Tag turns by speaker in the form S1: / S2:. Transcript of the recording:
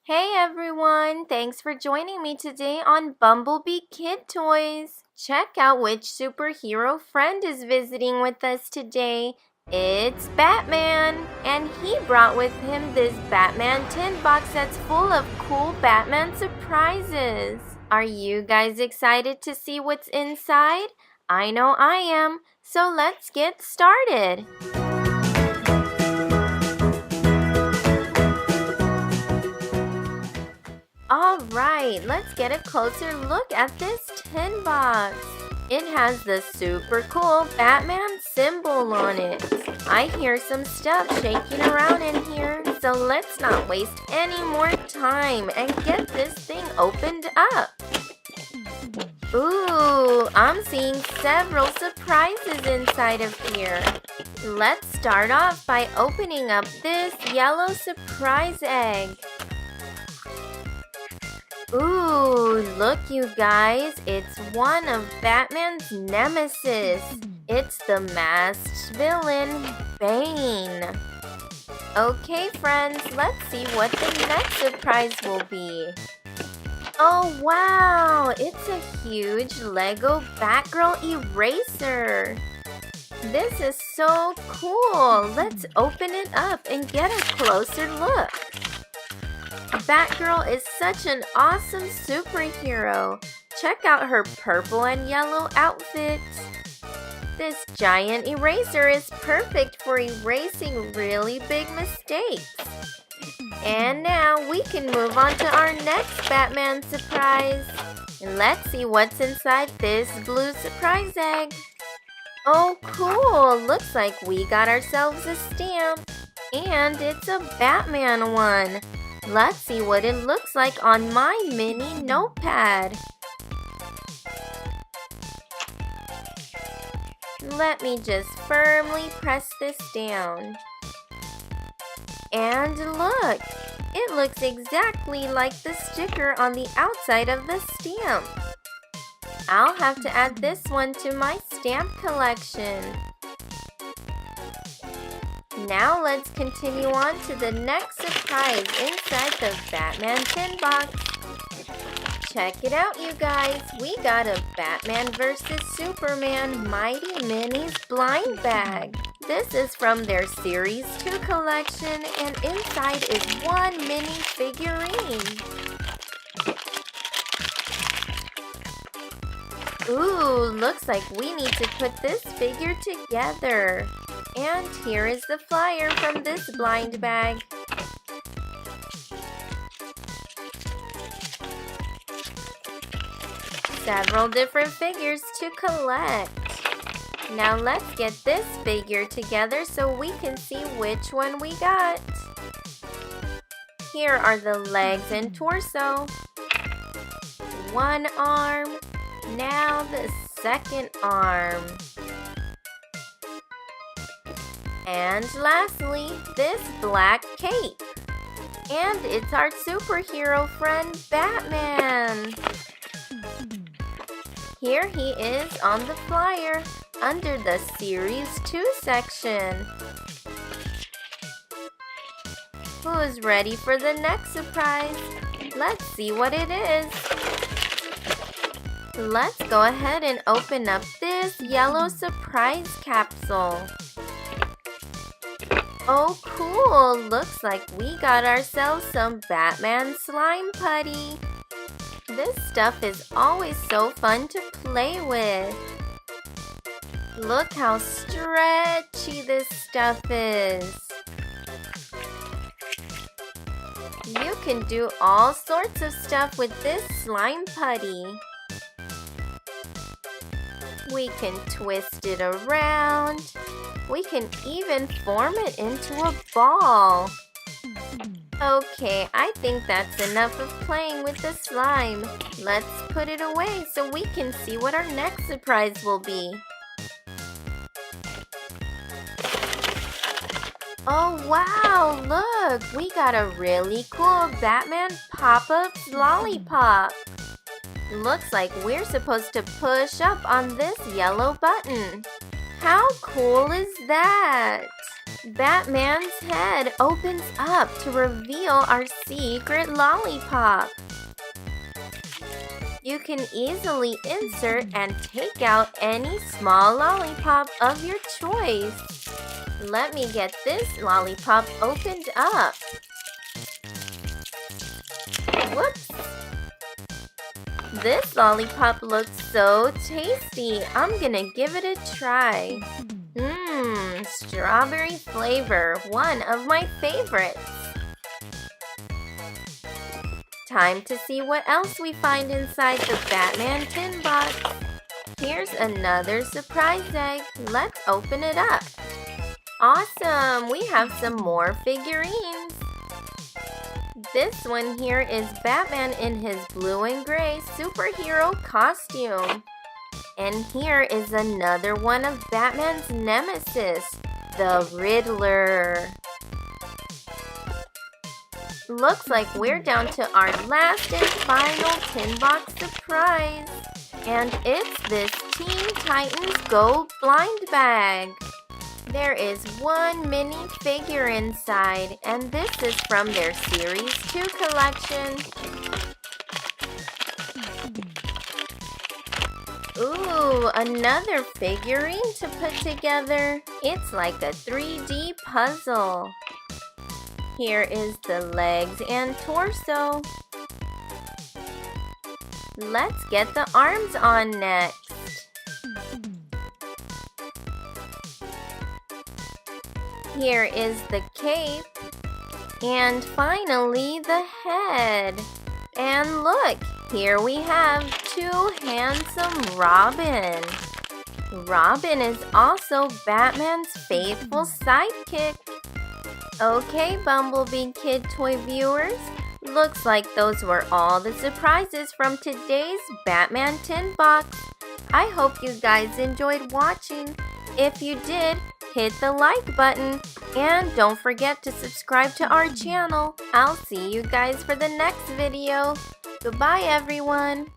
S1: Hey everyone! Thanks for joining me today on Bumblebee Kid Toys. Check out which superhero friend is visiting with us today. It's Batman! And he brought with him this Batman tin box that's full of cool Batman surprises. Are you guys excited to see what's inside? I know I am, so let's get started. Alright, let's get a closer look at this tin box. It has the super cool Batman symbol on it. I hear some stuff shaking around in here, so let's not waste any more time and get this thing opened up. Ooh, I'm seeing several surprises inside of here. Let's start off by opening up this yellow surprise egg. Ooh, look you guys, it's one of Batman's nemesis. It's the masked villain, Bane. Okay friends, let's see what the next surprise will be. Oh wow, it's a huge Lego Batgirl Eraser. This is so cool. Let's open it up and get a closer look. Batgirl is such an awesome superhero. Check out her purple and yellow outfit. This giant eraser is perfect for erasing really big mistakes. And now we can move on to our next Batman surprise. And let's see what's inside this blue surprise egg. Oh cool, looks like we got ourselves a stamp. And it's a Batman one. Let's see what it looks like on my mini notepad. Let me just firmly press this down. And look, it looks exactly like the sticker on the outside of the stamp. I'll have to add this one to my stamp collection. Now let's continue on to the next surprise inside the Batman tin box. Check it out you guys, we got a Batman vs. Superman Mighty Minis blind bag. This is from their Series 2 collection and inside is one mini figurine. Ooh, looks like we need to put this figure together. And here is the flyer from this blind bag. Several different figures to collect. Now let's get this figure together so we can see which one we got. Here are the legs and torso. One arm. Now the second arm. And lastly, this black cape. And it's our superhero friend, Batman. Here he is on the flyer, under the Series 2 section. Who's ready for the next surprise? Let's see what it is. Let's go ahead and open up this yellow surprise capsule. Oh cool, looks like we got ourselves some Batman slime putty. This stuff is always so fun to play with. Look how stretchy this stuff is. You can do all sorts of stuff with this slime putty. We can twist it around. We can even form it into a ball. Okay, I think that's enough of playing with the slime. Let's put it away so we can see what our next surprise will be. Oh wow, look! We got a really cool Batman pop-ups Lollipop. Looks like we're supposed to push up on this yellow button. How cool is that? Batman's head opens up to reveal our secret lollipop. You can easily insert and take out any small lollipop of your choice. Let me get this lollipop opened up. Whoops! This lollipop looks so tasty. I'm gonna give it a try. Strawberry flavor, one of my favorites. Time to see what else we find inside the Batman tin box. Here's another surprise egg. Let's open it up. Awesome! We have some more figurines. This one here is Batman in his blue and gray superhero costume. And here is another one of Batman's nemesis, the Riddler. Looks like we're down to our last and final tin box surprise. And it's this Teen Titans Go Blind Bag. There is one mini figure inside, and this is from their Series 2 collection. Ooh, another figurine to put together. It's like a 3D puzzle. Here is the legs and torso. Let's get the arms on next. Here is the cape. And finally, the head. And look, here we have two handsome Robin. Robin is also Batman's faithful sidekick. Okay, Bumblebee Kid Toy viewers, looks like those were all the surprises from today's Batman Tin Box. I hope you guys enjoyed watching. If you did, hit the like button and don't forget to subscribe to our channel. I'll see you guys for the next video. Goodbye, everyone.